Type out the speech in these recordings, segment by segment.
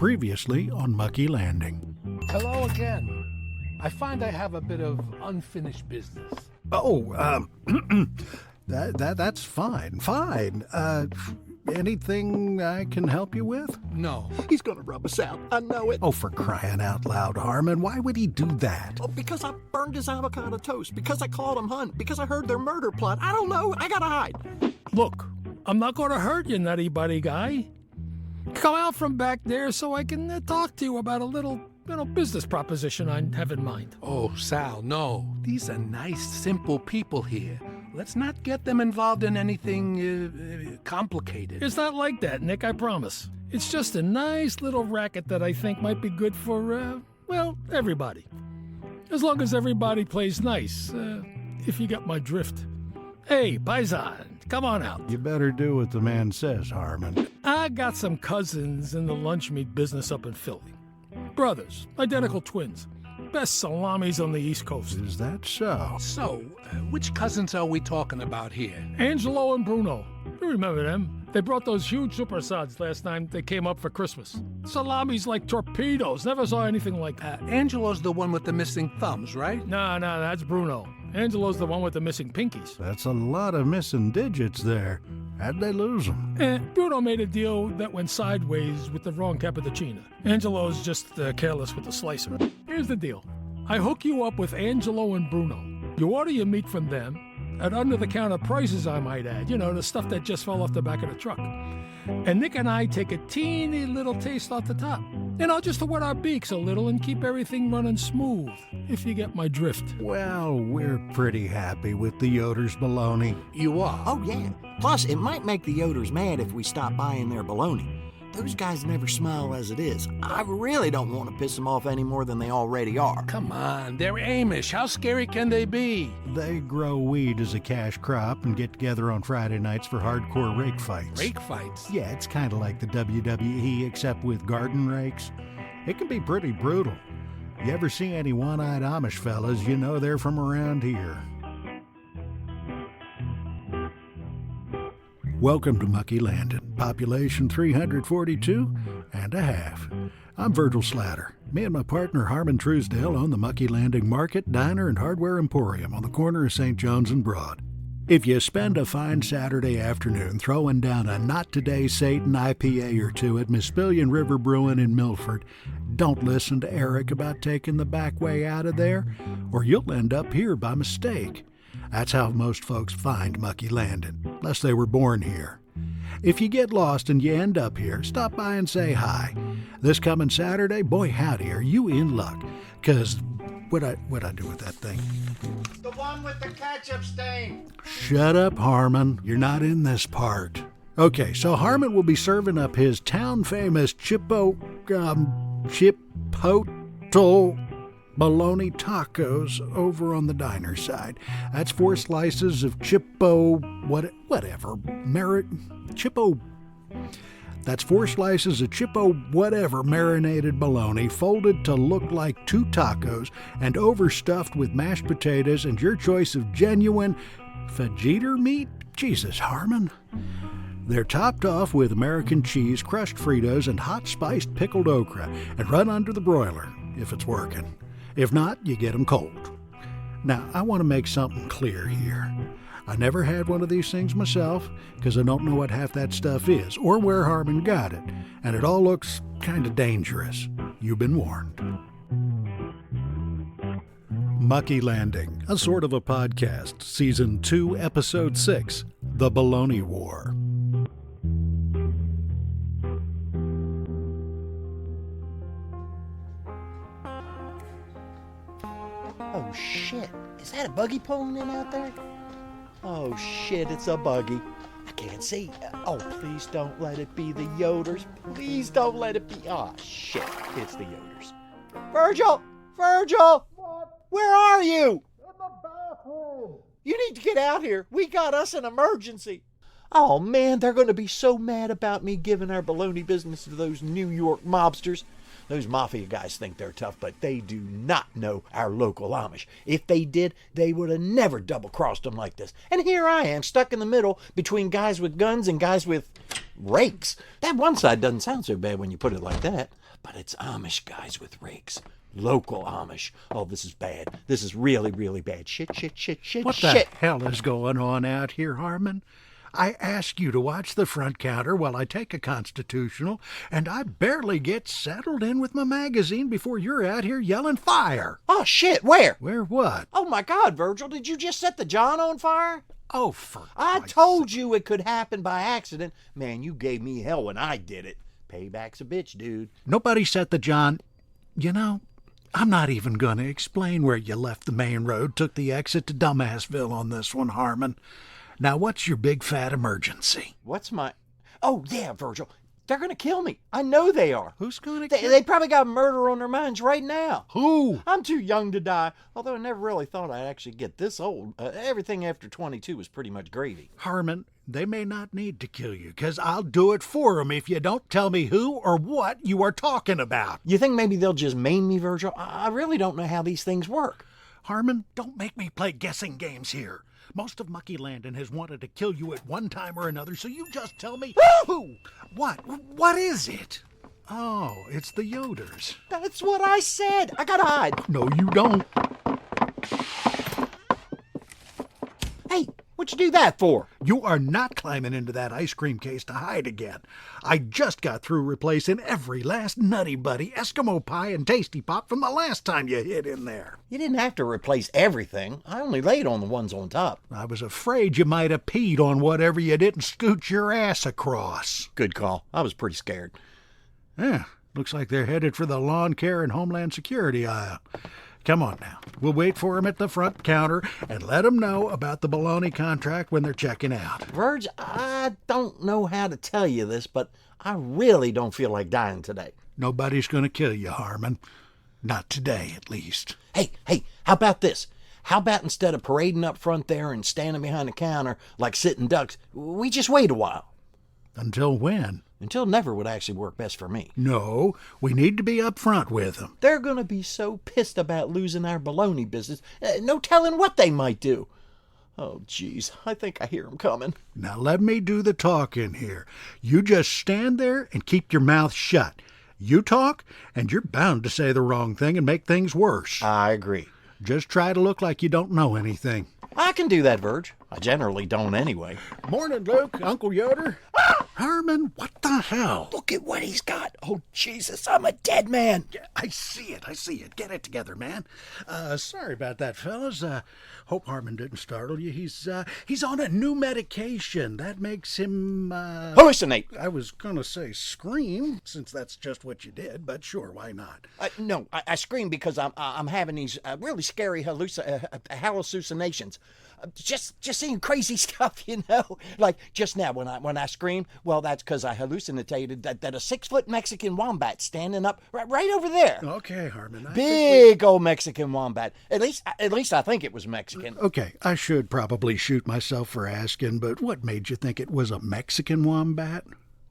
Previously on Mucky Landing. Hello again. I find I have a bit of unfinished business. Oh, that's fine. Fine. Anything I can help you with? No. He's gonna rub us out. I know it. Oh, for crying out loud, Harmon. Why would he do that? Oh, because I burned his avocado toast. Because I called him Hunt. Because I heard their murder plot. I don't know. I gotta hide. Look, I'm not going to hurt you, nutty buddy guy. Come out from back there so I can talk to you about a little, business proposition I have in mind. Oh, Sal, no. These are nice, simple people here. Let's not get them involved in anything complicated. It's not like that, Nick, I promise. It's just a nice little racket that I think might be good for, everybody. As long as everybody plays nice, if you get my drift. Hey, Paisan, come on out. You better do what the man says, Harmon. I got some cousins in the lunch meat business up in Philly. Brothers, identical twins. Best salamis on the East Coast. Is that so? So, which cousins are we talking about here? Angelo and Bruno. You remember them? They brought those huge supersads last time they came up for Christmas. Salamis like torpedoes. Never saw anything like that. Angelo's the one with the missing thumbs, right? No, that's Bruno. Angelo's the one with the missing pinkies. That's a lot of missing digits there. How'd they lose them? Bruno made a deal that went sideways with the wrong cappuccino. Angelo's just careless with the slicer. Here's the deal. I hook you up with Angelo and Bruno. You order your meat from them at under-the-counter prices, I might add. You know, the stuff that just fell off the back of the truck. And Nick and I take a teeny little taste off the top. Just to wet our beaks a little and keep everything running smooth, if you get my drift. Well, we're pretty happy with the Yoders bologna. You are? Oh, yeah. Plus, it might make the Yoders mad if we stop buying their bologna. Those guys never smile as it is. I really don't want to piss them off any more than they already are. Come on, they're Amish. How scary can they be? They grow weed as a cash crop and get together on Friday nights for hardcore rake fights. Rake fights? Yeah, it's kind of like the WWE except with garden rakes. It can be pretty brutal. You ever see any one-eyed Amish fellas, you know they're from around here. Welcome to Mucky Landing, population 342 and a half. I'm Virgil Slatter. Me and my partner Harmon Truesdale own the Mucky Landing Market, Diner, and Hardware Emporium on the corner of St. John's and Broad. If you spend a fine Saturday afternoon throwing down a Not Today Satan IPA or two at Mispillion River Brewing in Milford, don't listen to Eric about taking the back way out of there, or you'll end up here by mistake. That's how most folks find Mucky Landing, unless they were born here. If you get lost and you end up here, stop by and say hi. This coming Saturday, boy howdy, are you in luck. 'Cause what'd I do with that thing? The one with the ketchup stain. Shut up, Harmon. You're not in this part. Okay, so Harmon will be serving up his town-famous chipotle bologna tacos over on the diner side. That's 4 slices of That's 4 slices of marinated bologna folded to look like 2 tacos and overstuffed with mashed potatoes and your choice of genuine fajita meat. Jesus, Harmon. They're topped off with American cheese, crushed Fritos, and hot spiced pickled okra and run under the broiler if it's working. If not, you get them cold. Now, I want to make something clear here. I never had one of these things myself because I don't know what half that stuff is or where Harmon got it, and it all looks kind of dangerous. You've been warned. Mucky Landing, a sort of a podcast, Season 2, Episode 6, The Bologna War. Oh, shit. Is that a buggy pulling in out there? Oh, shit, it's a buggy. I can't see. Oh, please don't let it be the Yoders. Please don't let it be. Oh, shit, it's the Yoders. Virgil! Virgil! What? Where are you? In the bathroom. You need to get out here. We got us an emergency. Oh, man, they're going to be so mad about me giving our bologna business to those New York mobsters. Those mafia guys think they're tough, but they do not know our local Amish. If they did, they would have never double-crossed them like this. And here I am, stuck in the middle between guys with guns and guys with rakes. That one side doesn't sound so bad when you put it like that. but it's Amish guys with rakes. Local Amish. Oh, this is bad. This is really, really bad. Shit. What the hell is going on out here, Harmon? I ask you to watch the front counter while I take a constitutional, and I barely get settled in with my magazine before you're out here yelling fire. Oh, shit, where? Where what? Oh, my God, Virgil, did you just set the John on fire? Oh, for I Christ's told you it could happen by accident. Man, you gave me hell when I did it. Payback's a bitch, dude. Nobody set the John. You know, I'm not even going to explain where you left the main road, took the exit to Dumbassville on this one, Harmon. Now, what's your big fat emergency? What's my... Oh, yeah, Virgil. They're going to kill me. I know they are. Who's going to kill? They probably got murder on their minds right now. Who? I'm too young to die, although I never really thought I'd actually get this old. Everything after 22 was pretty much gravy. Harmon, they may not need to kill you, 'cause I'll do it for 'em if you don't tell me who or what you are talking about. You think maybe they'll just maim me, Virgil? I really don't know how these things work. Harmon, don't make me play guessing games here. Most of Mucky Landing has wanted to kill you at one time or another, so you just tell me who. What is it? Oh, it's the Yoders. That's what I said. I gotta hide. No, you don't. Hey, what'd you do that for? You are not climbing into that ice cream case to hide again. I just got through replacing every last Nutty Buddy, Eskimo Pie, and Tasty Pop from the last time you hid in there. You didn't have to replace everything. I only laid on the ones on top. I was afraid you might have peed on whatever you didn't scoot your ass across. Good call. I was pretty scared. Yeah, looks like they're headed for the lawn care and homeland security aisle. Come on now. We'll wait for 'em at the front counter and let 'em know about the Bologna contract when they're checking out. Virg, I don't know how to tell you this, but I really don't feel like dying today. Nobody's going to kill you, Harmon. Not today, at least. Hey, how about this? How about instead of parading up front there and standing behind the counter like sitting ducks, we just wait a while? Until when? Until never would actually work best for me. No, we need to be up front with them. They're going to be so pissed about losing our bologna business, no telling what they might do. Oh, geez, I think I hear them coming. Now let me do the talking here. You just stand there and keep your mouth shut. You talk, and you're bound to say the wrong thing and make things worse. I agree. Just try to look like you don't know anything. I can do that, Virg. I generally don't anyway. Morning, Luke. Uncle Yoder. Harmon, what the hell? Look at what he's got. Oh, Jesus, I'm a dead man. Yeah, I see it. Get it together, man. Sorry about that, fellas. Hope Harmon didn't startle you. He's on a new medication. That makes him, hallucinate. I was gonna say scream, since that's just what you did, but sure, why not? No, I scream because I'm having these really scary hallucinations. Just seeing crazy stuff, you know. Like just now when I screamed, well, that's because I hallucinated that a 6-foot Mexican wombat standing up right over there. Okay, Harmon. Big old Mexican wombat. At least I think it was Mexican. Okay, I should probably shoot myself for asking, but what made you think it was a Mexican wombat?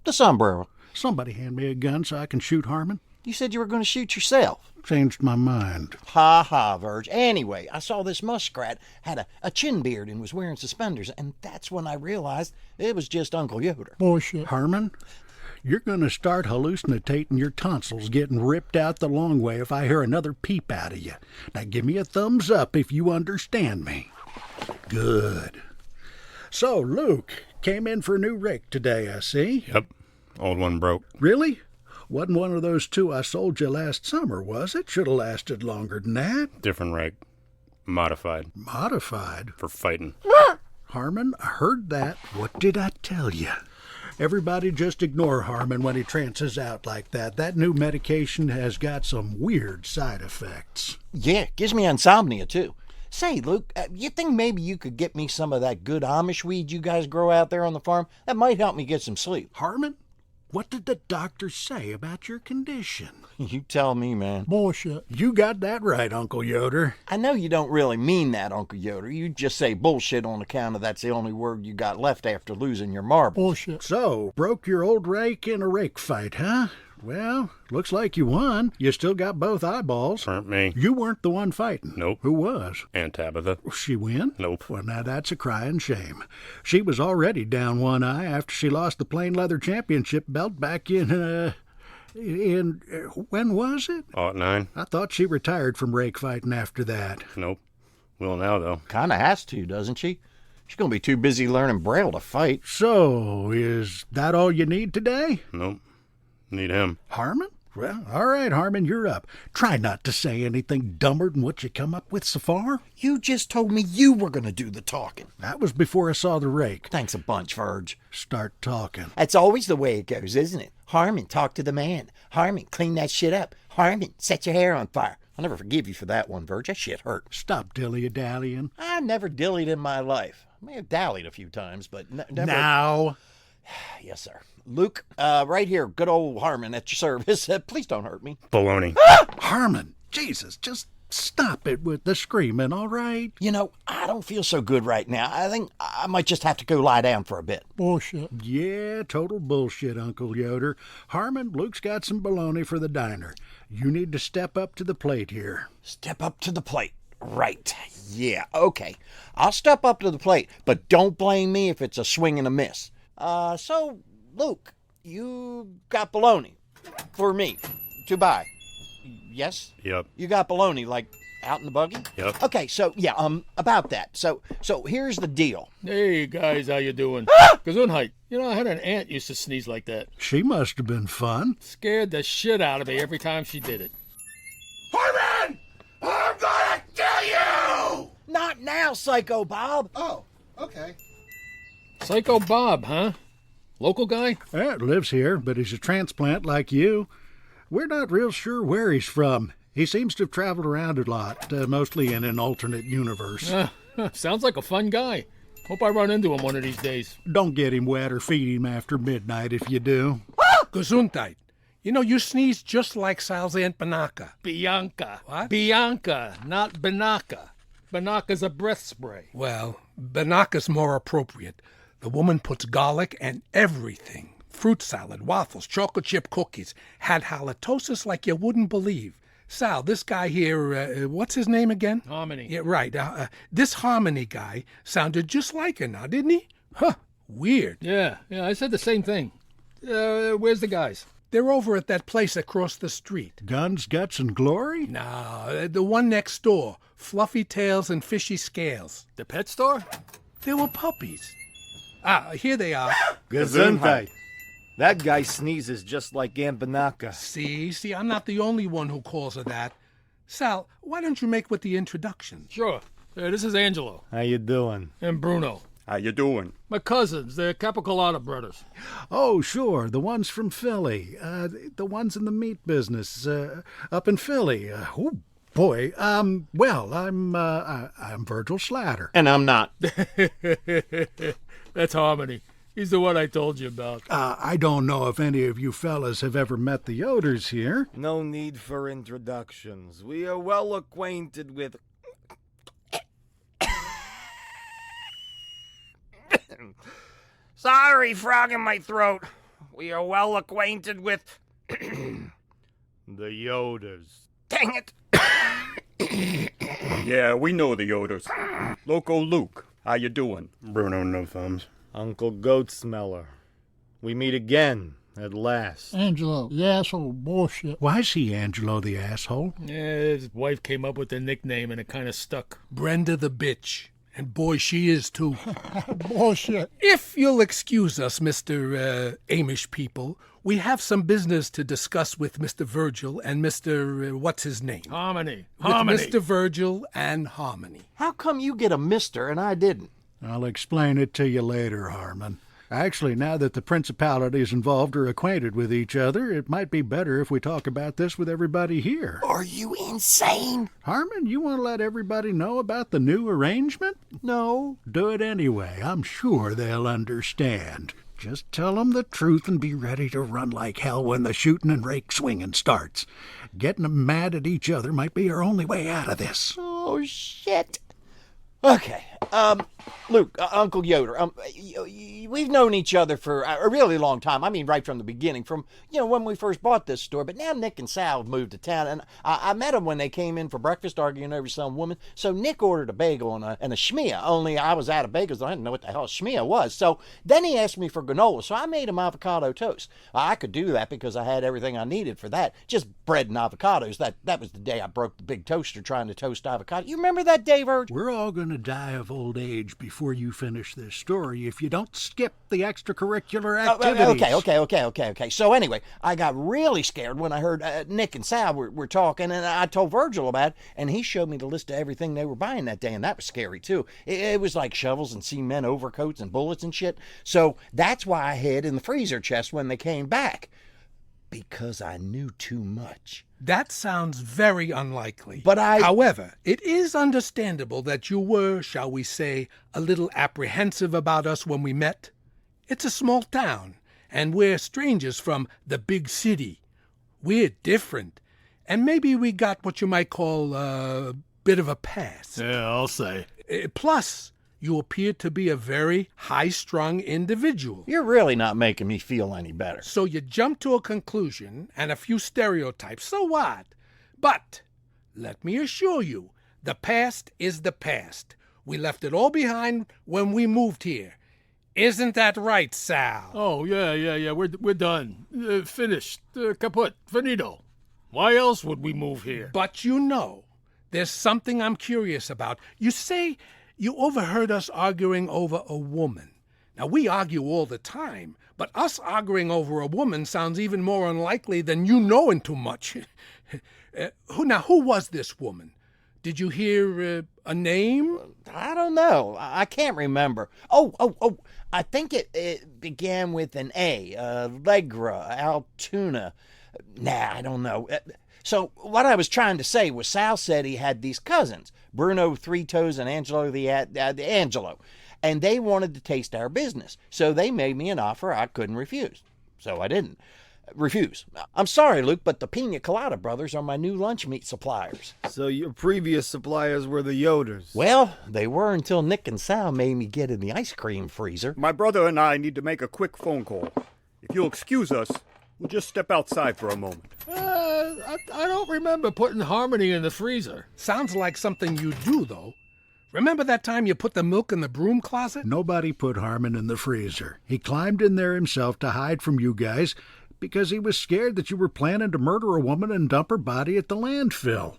The sombrero. Somebody hand me a gun so I can shoot Harmon. You said you were going to shoot yourself. Changed my mind. Ha ha, Virg. Anyway, I saw this muskrat had a chin beard and was wearing suspenders, and that's when I realized it was just Uncle Yoder. Bullshit. Harmon, you're going to start hallucinating your tonsils getting ripped out the long way if I hear another peep out of you. Now give me a thumbs up if you understand me. Good. So, Luke, came in for a new rake today, I see. Yep. Old one broke. Really? Wasn't one of those two I sold you last summer, was it? Should have lasted longer than that. Different rake. Modified. Modified? For fighting. Harmon, I heard that. What did I tell you? Everybody just ignore Harmon when he trances out like that. That new medication has got some weird side effects. Yeah, gives me insomnia, too. Say, Luke, you think maybe you could get me some of that good Amish weed you guys grow out there on the farm? That might help me get some sleep. Harmon, what did the doctor say about your condition? You tell me, man. Bullshit. You got that right, Uncle Yoder. I know you don't really mean that, Uncle Yoder. You just say bullshit on account of that's the only word you got left after losing your marbles. Bullshit. So, broke your old rake in a rake fight, huh? Well, looks like you won. You still got both eyeballs. Weren't me. You weren't the one fighting. Nope. Who was? Aunt Tabitha. She win? Nope. Well, now that's a crying shame. She was already down one eye after she lost the plain leather championship belt back in, And when was it? '09. I thought she retired from rake fighting after that. Nope. Will now, though. Kinda has to, doesn't she? She's gonna be too busy learning Braille to fight. So, is that all you need today? Nope. Need him. Harmon? Well, all right, Harmon, you're up. Try not to say anything dumber than what you come up with so far. You just told me you were gonna do the talking. That was before I saw the rake. Thanks a bunch, Virg. Start talking. That's always the way it goes, isn't it? Harmon, talk to the man. Harmon, clean that shit up. Harmon, set your hair on fire. I'll never forgive you for that one, Virg. That shit hurt. Stop dilly-dallying. I never dillied in my life. I may have dallied a few times, but never. Now. Yes, sir. Luke, right here, good old Harmon at your service. Please don't hurt me. Baloney. Harmon, Jesus, just stop it with the screaming, all right? You know, I don't feel so good right now. I think I might just have to go lie down for a bit. Bullshit. Yeah, total bullshit, Uncle Yoder. Harmon, Luke's got some bologna for the diner. You need to step up to the plate here. Step up to the plate. Right. Yeah, okay. I'll step up to the plate, but don't blame me if it's a swing and a miss. So, Luke, you got bologna for me to buy. Yes? Yep. You got bologna, like, out in the buggy? Yep. Okay, so, yeah, about that. So here's the deal. Hey, guys, how you doing? Gesundheit. You know, I had an aunt used to sneeze like that. She must have been fun. Scared the shit out of me every time she did it. Harmon! I'm gonna kill you! Not now, Psycho Bob. Oh, okay. Psycho Bob, huh? Local guy? Lives here, but he's a transplant like you. We're not real sure where he's from. He seems to have traveled around a lot, mostly in an alternate universe. Sounds like a fun guy. Hope I run into him one of these days. Don't get him wet or feed him after midnight if you do. Gesundheit. You know, you sneeze just like Sal's Aunt Banaka. Bianca. What? Bianca, not Banaka. Banaka's a breath spray. Well, Banaka's more appropriate. The woman puts garlic and everything. Fruit salad, waffles, chocolate chip cookies. Had halitosis like you wouldn't believe. Sal, this guy here, what's his name again? Harmony. Yeah, right. This Harmony guy sounded just like her now, didn't he? Huh, weird. Yeah, I said the same thing. Where's the guys? They're over at that place across the street. Guns, Guts, and Glory? No, the one next door. Fluffy tails and fishy scales. The pet store? They were puppies. Here they are. Gesundheit. That guy sneezes just like Aunt Banaka. See, I'm not the only one who calls her that. Sal, why don't you make with the introduction? Sure. This is Angelo. How you doing? And Bruno. How you doing? My cousins, the Capicolada brothers. Oh, sure, the ones from Philly. The ones in the meat business, up in Philly. Oh, boy. Well, I'm Virgil Slatter. And I'm not. That's Harmony. He's the one I told you about. I don't know if any of you fellas have ever met the Yoders here. No need for introductions. We are well acquainted with... Sorry, frog in my throat. We are well acquainted with... the Yoders. Dang it. Yeah, we know the Yoders. Loco Luke. How you doing? Bruno No Thumbs. Uncle Goat Smeller. We meet again, at last. Angelo, the asshole bullshit. Why's he Angelo the asshole? Yeah, his wife came up with the nickname and it kind of stuck. Brenda the bitch. And boy, she is too. Bullshit. If you'll excuse us, Mr. Amish people, we have some business to discuss with Mr. Virgil and Mr. What's his name? Harmony. With Harmony. Mr. Virgil and Harmony. How come you get a mister and I didn't? I'll explain it to you later, Harmon. Actually, now that the principalities involved are acquainted with each other, it might be better if we talk about this with everybody here. Are you insane? Harmon, you want to let everybody know about the new arrangement? No. Do it anyway. I'm sure they'll understand. Just tell them the truth and be ready to run like hell when the shooting and rake swinging starts. Getting them mad at each other might be our only way out of this. Oh, shit. Okay, Luke, Uncle Yoder, we've known each other for a really long time. I mean, right from the beginning, from, when we first bought this store. But now Nick and Sal have moved to town, and I met them when they came in for breakfast arguing over some woman. So Nick ordered a bagel and a schmear, only I was out of bagels. I didn't know what the hell a schmear was. So then he asked me for granola, so I made him avocado toast. I could do that because I had everything I needed for that. Just bread and avocados. That was the day I broke the big toaster trying to toast avocado. You remember that day, Virgil? We're all going to die of old age before you finish this story if you don't skip the extracurricular activities. Okay. So anyway, I got really scared when I heard Nick and Sal were talking, and I told Virgil about it, and he showed me the list of everything they were buying that day, and that was scary too. It was like shovels and cement overcoats and bullets and shit. So that's why I hid in the freezer chest when they came back. Because I knew too much. That sounds very unlikely. But However, it is understandable that you were, shall we say, a little apprehensive about us when we met. It's a small town, and we're strangers from the big city. We're different, and maybe we got what you might call a bit of a pass. Yeah, I'll say. Plus, you appear to be a very high-strung individual. You're really not making me feel any better. So you jump to a conclusion and a few stereotypes. So what? But let me assure you, the past is the past. We left it all behind when we moved here. Isn't that right, Sal? Oh, yeah. We're done. Finished. Kaput. Finito. Why else would we move here? But there's something I'm curious about. You say you overheard us arguing over a woman. Now, we argue all the time, but us arguing over a woman sounds even more unlikely than you knowing too much. Who was this woman? Did you hear a name? I don't know. I can't remember. Oh, I think it began with an A. Allegra, Altoona. Nah, I don't know. So what I was trying to say was Sal said he had these cousins, Bruno Three Toes and Angelo the Angelo, and they wanted to taste our business. So they made me an offer I couldn't refuse. So I didn't refuse. I'm sorry, Luke, but the Pina Colada brothers are my new lunch meat suppliers. So your previous suppliers were the Yoders? Well, they were until Nick and Sal made me get in the ice cream freezer. My brother and I need to make a quick phone call. If you'll excuse us, we'll just step outside for a moment. I don't remember putting Harmony in the freezer. Sounds like something you do, though. Remember that time you put the milk in the broom closet? Nobody put Harmon in the freezer. He climbed in there himself to hide from you guys because he was scared that you were planning to murder a woman and dump her body at the landfill.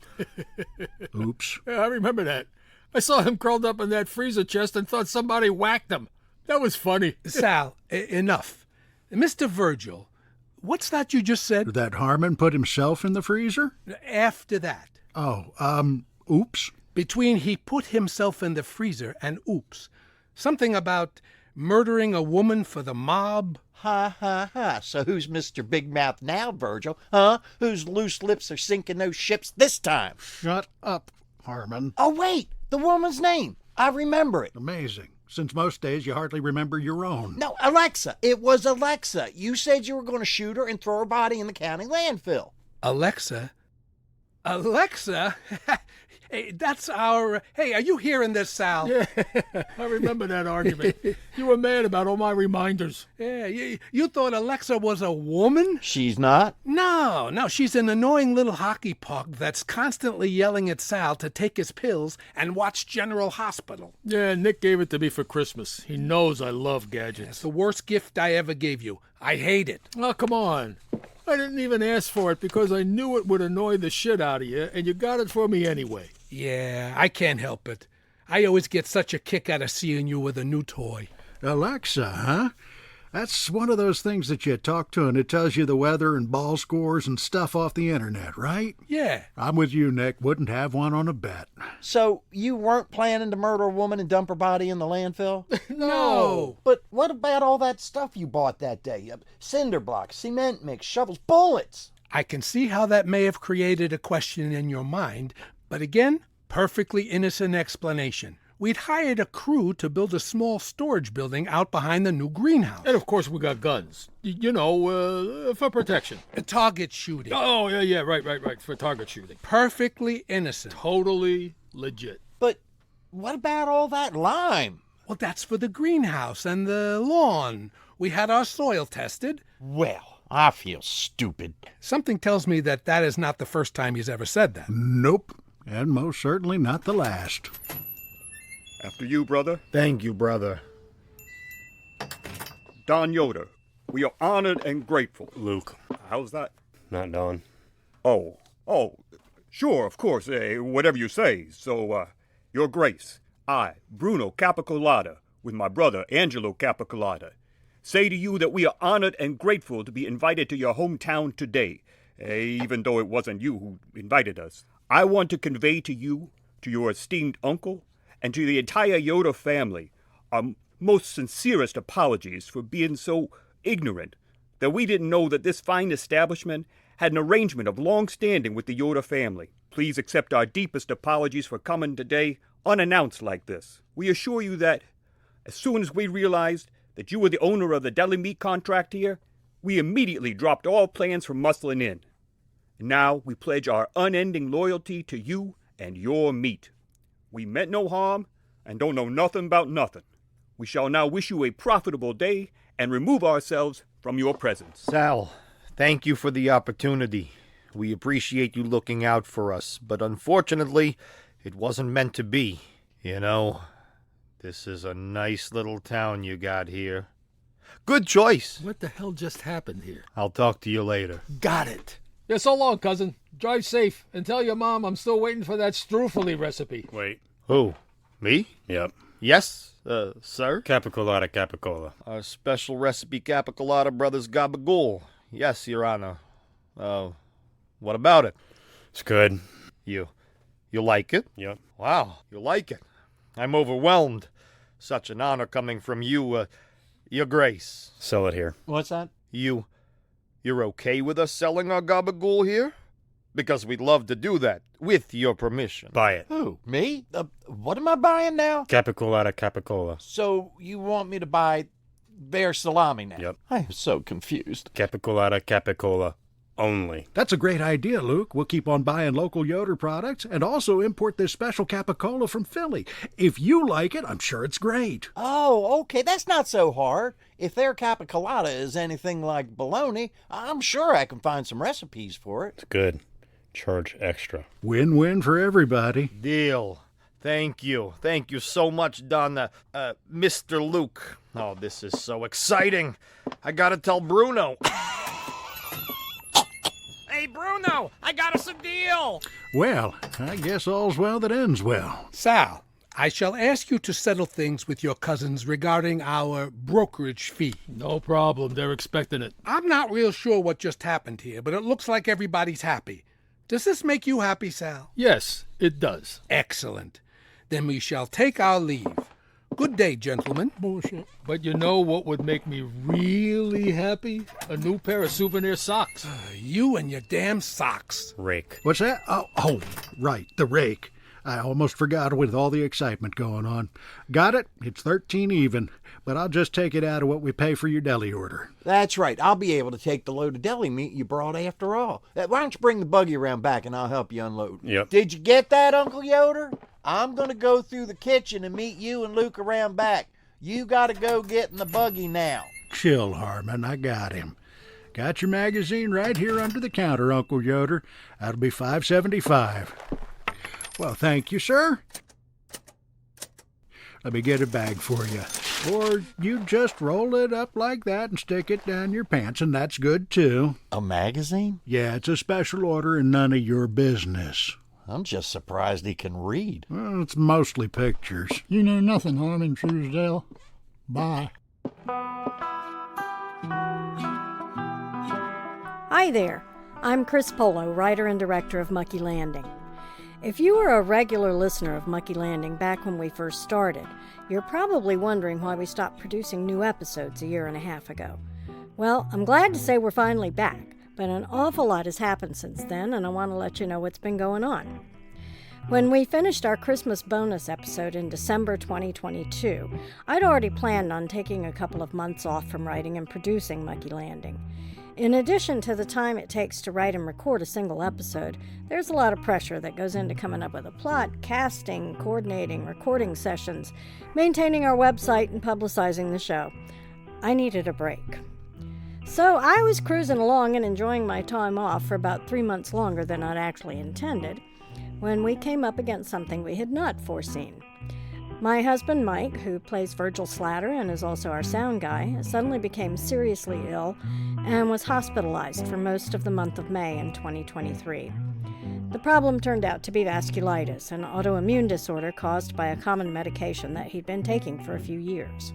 Oops. Yeah, I remember that. I saw him curled up in that freezer chest and thought somebody whacked him. That was funny. Sal, enough. Mr. Virgil, what's that you just said? That Harmon put himself in the freezer? After that. Oops. Between he put himself in the freezer and oops. Something about murdering a woman for the mob. Ha. So who's Mr. Big Mouth now, Virgil? Huh? Whose loose lips are sinking those ships this time? Shut up, Harmon. Oh, wait! The woman's name! I remember it. Amazing. Since most days you hardly remember your own. No, Alexa. It was Alexa. You said you were going to shoot her and throw her body in the county landfill. Alexa? Hey, that's our... Hey, are you hearing this, Sal? Yeah, I remember that argument. You were mad about all my reminders. Yeah, you thought Alexa was a woman? She's not? No, she's an annoying little hockey puck that's constantly yelling at Sal to take his pills and watch General Hospital. Yeah, Nick gave it to me for Christmas. He knows I love gadgets. It's the worst gift I ever gave you. I hate it. Oh, come on. I didn't even ask for it because I knew it would annoy the shit out of you, and you got it for me anyway. Yeah, I can't help it. I always get such a kick out of seeing you with a new toy. Alexa, huh? That's one of those things that you talk to and it tells you the weather and ball scores and stuff off the internet, right? Yeah. I'm with you, Nick. Wouldn't have one on a bet. So you weren't planning to murder a woman and dump her body in the landfill? No. But what about all that stuff you bought that day? Cinder blocks, cement mix, shovels, bullets. I can see how that may have created a question in your mind, but again, perfectly innocent explanation. We'd hired a crew to build a small storage building out behind the new greenhouse. And of course we got guns. For protection. Target shooting. Oh, yeah, right, for target shooting. Perfectly innocent. Totally legit. But what about all that lime? Well, that's for the greenhouse and the lawn. We had our soil tested. Well, I feel stupid. Something tells me that is not the first time he's ever said that. Nope, and most certainly not the last. After you, brother. Thank you, brother. Don Yoder, we are honored and grateful. Luke. How's that? Not Don. Oh, sure, of course, whatever you say. So, Your Grace, I, Bruno Capicolada, with my brother Angelo Capicolada, say to you that we are honored and grateful to be invited to your hometown today, even though it wasn't you who invited us. I want to convey to you, to your esteemed uncle, and to the entire Yoder family, our most sincerest apologies for being so ignorant that we didn't know that this fine establishment had an arrangement of long standing with the Yoder family. Please accept our deepest apologies for coming today unannounced like this. We assure you that as soon as we realized that you were the owner of the deli meat contract here, we immediately dropped all plans for muscling in. And now we pledge our unending loyalty to you and your meat. We meant no harm and don't know nothing about nothing. We shall now wish you a profitable day and remove ourselves from your presence. Sal, thank you for the opportunity. We appreciate you looking out for us, but unfortunately, it wasn't meant to be. You know, this is a nice little town you got here. Good choice. What the hell just happened here? I'll talk to you later. Got it. Yeah, so long, cousin. Drive safe, and tell your mom I'm still waiting for that struffoli recipe. Wait. Who? Me? Yep. Yes, sir? Capicolada Capicola. Our special recipe Capicolada Brothers Gabagool. Yes, Your Honor. What about it? It's good. You like it? Yep. Wow, you like it. I'm overwhelmed. Such an honor coming from you, Your Grace. Sell it here. What's that? You're okay with us selling our gabagool here? Because we'd love to do that, with your permission. Buy it. Who? Me? What am I buying now? Capicolada Capicola. So you want me to buy their salami now? Yep. I am so confused. Capicolada Capicola only. That's a great idea, Luke. We'll keep on buying local Yoder products and also import this special Capicola from Philly. If you like it, I'm sure it's great. Oh, okay, that's not so hard. If their Capicolada is anything like Bologna, I'm sure I can find some recipes for it. It's good. Charge extra. Win-win for everybody. Deal. Thank you. Thank you so much, Don, Mr. Luke. Oh, this is so exciting. I gotta tell Bruno. Hey, Bruno, I got us a deal. Well, I guess all's well that ends well. Sal, I shall ask you to settle things with your cousins regarding our brokerage fee. No problem. They're expecting it. I'm not real sure what just happened here, but it looks like everybody's happy. Does this make you happy, Sal? Yes, it does. Excellent. Then we shall take our leave. Good day, gentlemen. Bullshit. But you know what would make me really happy? A new pair of souvenir socks. You and your damn socks. Rake. What's that? Oh, right, the rake. I almost forgot with all the excitement going on. Got it? It's 13 even, but I'll just take it out of what we pay for your deli order. That's right. I'll be able to take the load of deli meat you brought after all. Why don't you bring the buggy around back and I'll help you unload? Yep. Did you get that, Uncle Yoder? I'm going to go through the kitchen and meet you and Luke around back. You got to go get in the buggy now. Chill, Harmon. I got him. Got your magazine right here under the counter, Uncle Yoder. That'll be $5.75. Well, thank you, sir. Let me get a bag for you. Or you just roll it up like that and stick it down your pants, and that's good, too. A magazine? Yeah, it's a special order and none of your business. I'm just surprised he can read. Well, it's mostly pictures. You know nothing, Harmon Truesdale. Bye. Hi there. I'm Chris Polo, writer and director of Mucky Landing. If you were a regular listener of Mucky Landing back when we first started, you're probably wondering why we stopped producing new episodes a year and a half ago. Well, I'm glad to say we're finally back, but an awful lot has happened since then, and I want to let you know what's been going on. When we finished our Christmas bonus episode in December 2022, I'd already planned on taking a couple of months off from writing and producing Mucky Landing. In addition to the time it takes to write and record a single episode, there's a lot of pressure that goes into coming up with a plot, casting, coordinating, recording sessions, maintaining our website, and publicizing the show. I needed a break. So I was cruising along and enjoying my time off for about 3 months longer than I'd actually intended, when we came up against something we had not foreseen. My husband Mike, who plays Virgil Slatter and is also our sound guy, suddenly became seriously ill and was hospitalized for most of the month of May in 2023. The problem turned out to be vasculitis, an autoimmune disorder caused by a common medication that he'd been taking for a few years.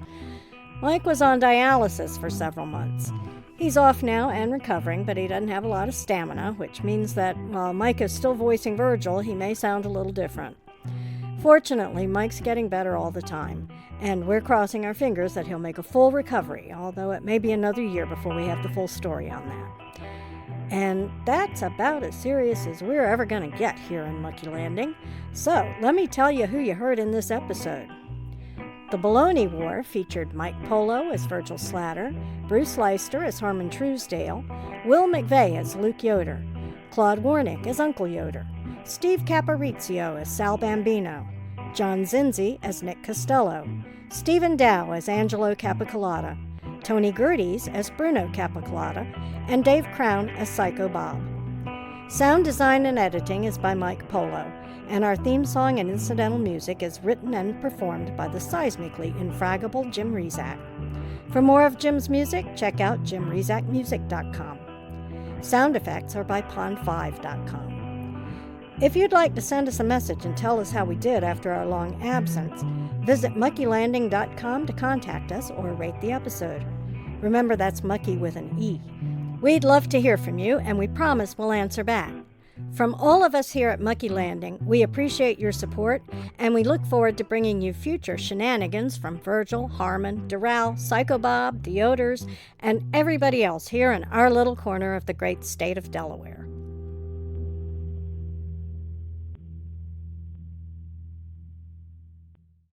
Mike was on dialysis for several months. He's off now and recovering, but he doesn't have a lot of stamina, which means that while Mike is still voicing Virgil, he may sound a little different. Fortunately, Mike's getting better all the time, and we're crossing our fingers that he'll make a full recovery, although it may be another year before we have the full story on that. And that's about as serious as we're ever going to get here in Mucky Landing. So, let me tell you who you heard in this episode. The Bologna War featured Mike Polo as Virgil Slatter, Bruce Leister as Harmon Truesdale, Will McVeigh as Luke Yoder, Claude Warnick as Uncle Yoder, Steve Caparizio as Sal Bambino, John Zinzi as Nick Costello, Stephen Dow as Angelo Capicolada, Tony Gerdes as Bruno Capicolada, and Dave Crown as Psycho Bob. Sound design and editing is by Mike Polo, and our theme song and incidental music is written and performed by the seismically infraggable Jim Rezac. For more of Jim's music, check out jimrezakmusic.com. Sound effects are by pond5.com. If you'd like to send us a message and tell us how we did after our long absence, visit muckylanding.com to contact us or rate the episode. Remember, that's Mucky with an E. We'd love to hear from you, and we promise we'll answer back. From all of us here at Mucky Landing, we appreciate your support, and we look forward to bringing you future shenanigans from Virgil, Harmon, Doral, Psycho Bob, the Yoders, and everybody else here in our little corner of the great state of Delaware.